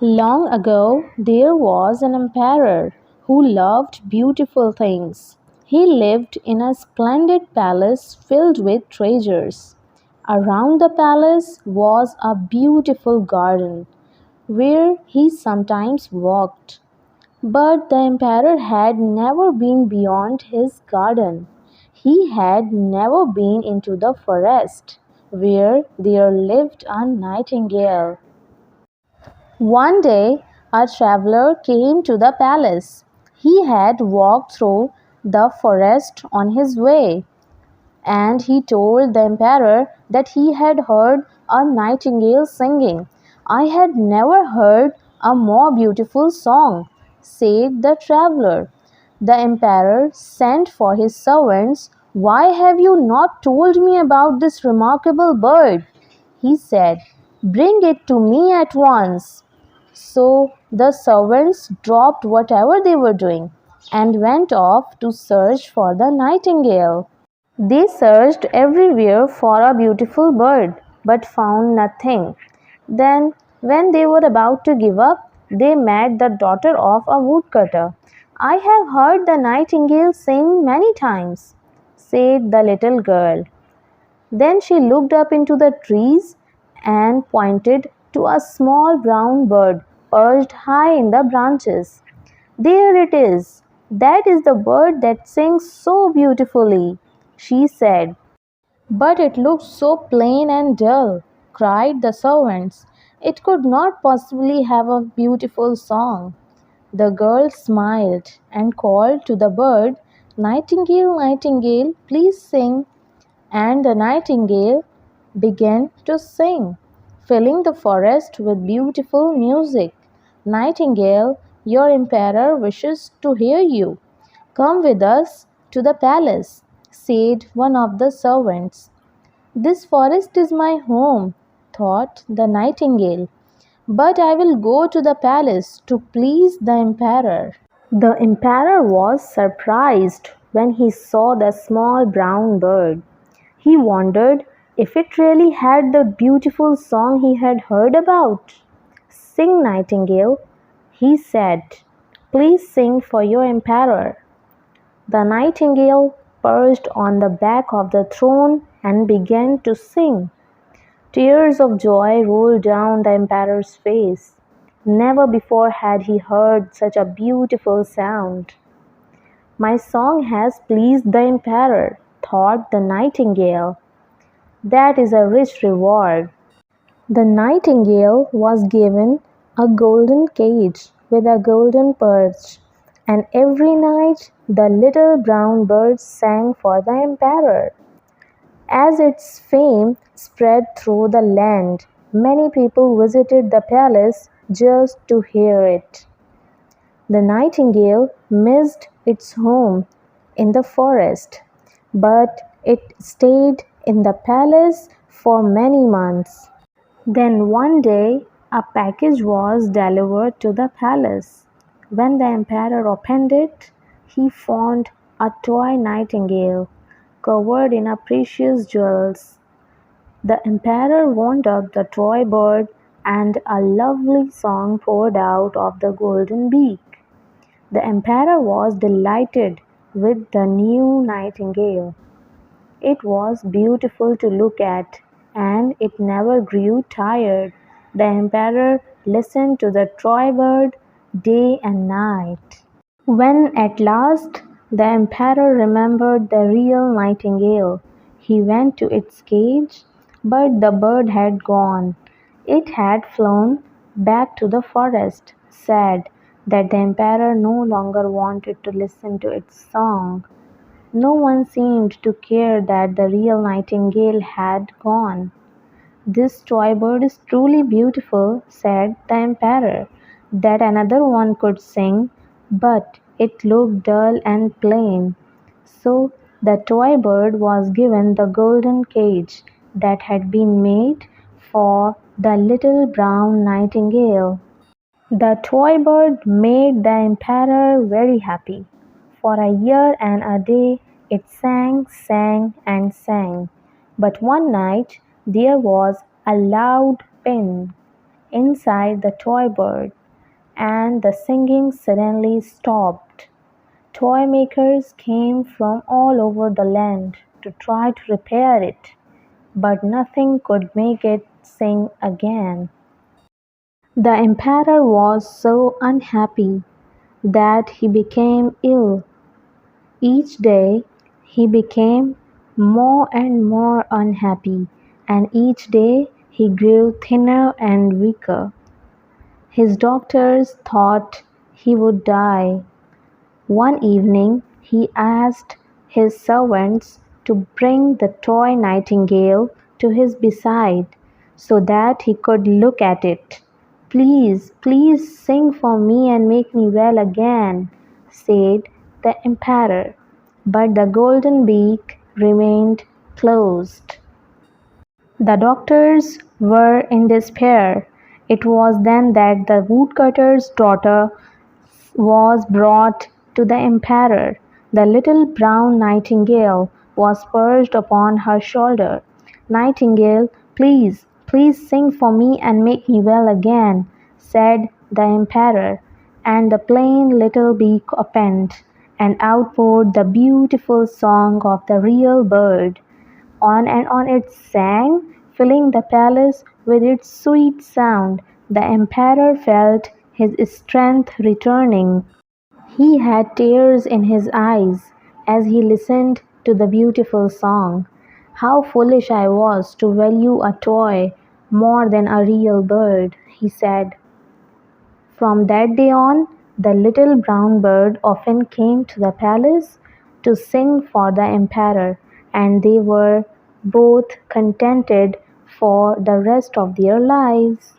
Long ago, there was an emperor who loved beautiful things. He lived in a splendid palace filled with treasures. Around the palace was a beautiful garden where he sometimes walked. But the emperor had never been beyond his garden. He had never been into the forest where there lived a nightingale. One day a traveler came to the palace. He had walked through the forest on his way, and he told the emperor that he had heard a nightingale singing. "I had never heard a more beautiful song," said the traveler. The emperor sent for his servants. "Why have you not told me about this remarkable bird?" he said. "Bring it to me at once." So the servants dropped whatever they were doing and went off to search for the nightingale. They searched everywhere for a beautiful bird, but found nothing. Then, when they were about to give up, they met the daughter of a woodcutter. "I have heard the nightingale sing many times," said the little girl. Then she looked up into the trees and pointed to a small brown bird perched high in the branches. "There it is! That is the bird that sings so beautifully," she said. "But it looks so plain and dull," cried the servants. "It could not possibly have a beautiful song." The girl smiled and called to the bird, "Nightingale, nightingale, please sing." And the nightingale began to sing, filling the forest with beautiful music. "Nightingale, your emperor wishes to hear you. Come with us to the palace," said one of the servants. "This forest is my home," thought the nightingale, "but I will go to the palace to please the emperor." The emperor was surprised when he saw the small brown bird. He wondered if it really had the beautiful song he had heard about. "Sing, nightingale," he said. "Please sing for your emperor." The nightingale perched on the back of the throne and began to sing. Tears of joy rolled down the emperor's face. Never before had he heard such a beautiful sound. "My song has pleased the emperor," thought the nightingale. "That is a rich reward." The nightingale was given a golden cage with a golden perch, and every night the little brown bird sang for the emperor. As its fame spread through the land, many people visited the palace just to hear it. The nightingale missed its home in the forest, but it stayed in the palace for many months. Then one day a package was delivered to the palace. When the emperor opened it, he found a toy nightingale covered in precious jewels. The emperor wound up the toy bird, and a lovely song poured out of the golden beak. The emperor was delighted with the new nightingale. It was beautiful to look at, and it never grew tired. The emperor listened to the toy bird day and night. When at last the emperor remembered the real nightingale, he went to its cage, but the bird had gone. It had flown back to the forest, sad that the emperor no longer wanted to listen to its song. No one seemed to care that the real nightingale had gone. "This toy bird is truly beautiful," said the emperor. "That another one could sing, but it looked dull and plain." So the toy bird was given the golden cage that had been made for the little brown nightingale. The toy bird made the emperor very happy. For a year and a day it sang, sang, and sang. But one night there was a loud pin. inside the toy bird, and the singing suddenly stopped. Toy makers came from all over the land to try to repair it, but nothing could make it sing again. The emperor was so unhappy that he became ill. Each day he became more and more unhappy, and each day he grew thinner and weaker. His doctors thought he would die. One evening he asked his servants to bring the toy nightingale to his bedside so that he could look at it. "Please, please sing for me and make me well again," said the emperor, but the golden beak remained closed. The doctors were in despair. It was then that the woodcutter's daughter was brought to the emperor. The little brown nightingale was perched upon her shoulder. "Nightingale, please, please sing for me and make me well again," said the emperor, and the plain little beak opened, and out poured the beautiful song of the real bird. On and on it sang, filling the palace with its sweet sound. The emperor felt his strength returning. He had tears in his eyes as he listened to the beautiful song. "How foolish I was to value a toy more than a real bird," he said. From that day on, the little brown bird often came to the palace to sing for the emperor, and they were both contented for the rest of their lives.